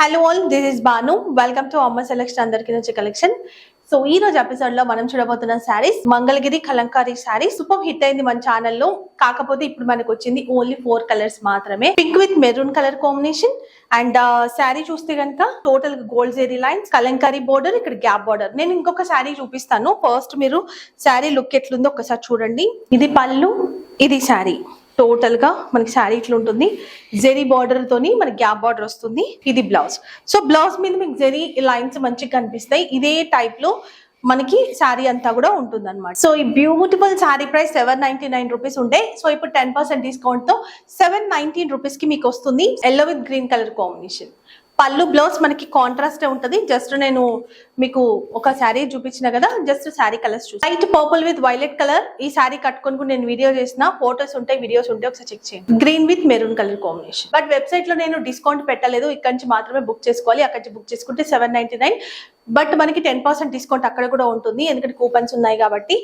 Hello all, this is Banu. Welcome to Amma selection. అందరికి నచ్చే collection. So ఈ రోజు ఎపిసోడ్ లో మనం చూడబోతున్న శారీస్ మంగళగిరి కలంకారీ శారీ. సూపర్ హిట్ అయింది మన ఛానల్లో. కాకపోతే ఇప్పుడు మనకు వచ్చింది ఓన్లీ 4 కలర్స్ మాత్రమే. Pink with maroon colour combination and sari చూస్తే కనుక total gold zari lines, kalamkari border, ఇక్కడ గ్యాప్ బోర్డర్. నేను ఇంకొక శారీ చూపిస్తాను. ఫస్ట్ మీరు శారీ లుక్ ఎట్లుందో ఒకసారి చూడండి. ఇది పళ్ళు, ఇది శారీ. టోటల్ గా మనకి శారీ ఇట్లా ఉంటుంది. జెరీ బార్డర్ తోని మనకి గ్యాప్ బార్డర్ వస్తుంది. ఇది బ్లౌజ్. సో బ్లౌజ్ మీద మీకు జెరీ లైన్స్ మంచిగా కనిపిస్తాయి. ఇదే టైప్ లో మనకి శారీ అంతా కూడా ఉంటుంది అనమాట. సో ఈ బ్యూటిఫుల్ శారీ ప్రైస్ 799 రూపీస్ ఉండే. సో ఇప్పుడు 10% డిస్కౌంట్ తో 719 రూపీస్ కి మీకు వస్తుంది. Yellow with green colour combination. పళ్ళు బ్లౌజ్ మనకి కాంట్రాస్ట్ ఉంటుంది. జస్ట్ నేను మీకు ఒక శారీ చూపించిన కదా, జస్ట్ శారీ కలర్స్ చూసి light purple with violet colour. ఈ శారీ కట్టుకొని కూడా నేను వీడియో చేసిన, ఫోటోస్ ఉంటాయి, వీడియోస్ ఉంటాయి, ఒకసారి చెక్ చేయండి. Green with maroon colour combination. But website లో నేను డిస్కౌంట్ పెట్టలేదు. ఇక్కడ నుంచి మాత్రమే బుక్ చేసుకోవాలి. అక్కడ నుంచి బుక్ చేసుకుంటే 799. బట్ మనకి 10% డిస్కౌంట్ అక్కడ కూడా ఉంటుంది, ఎందుకంటే కూపన్స్ ఉన్నాయి కాబట్టి.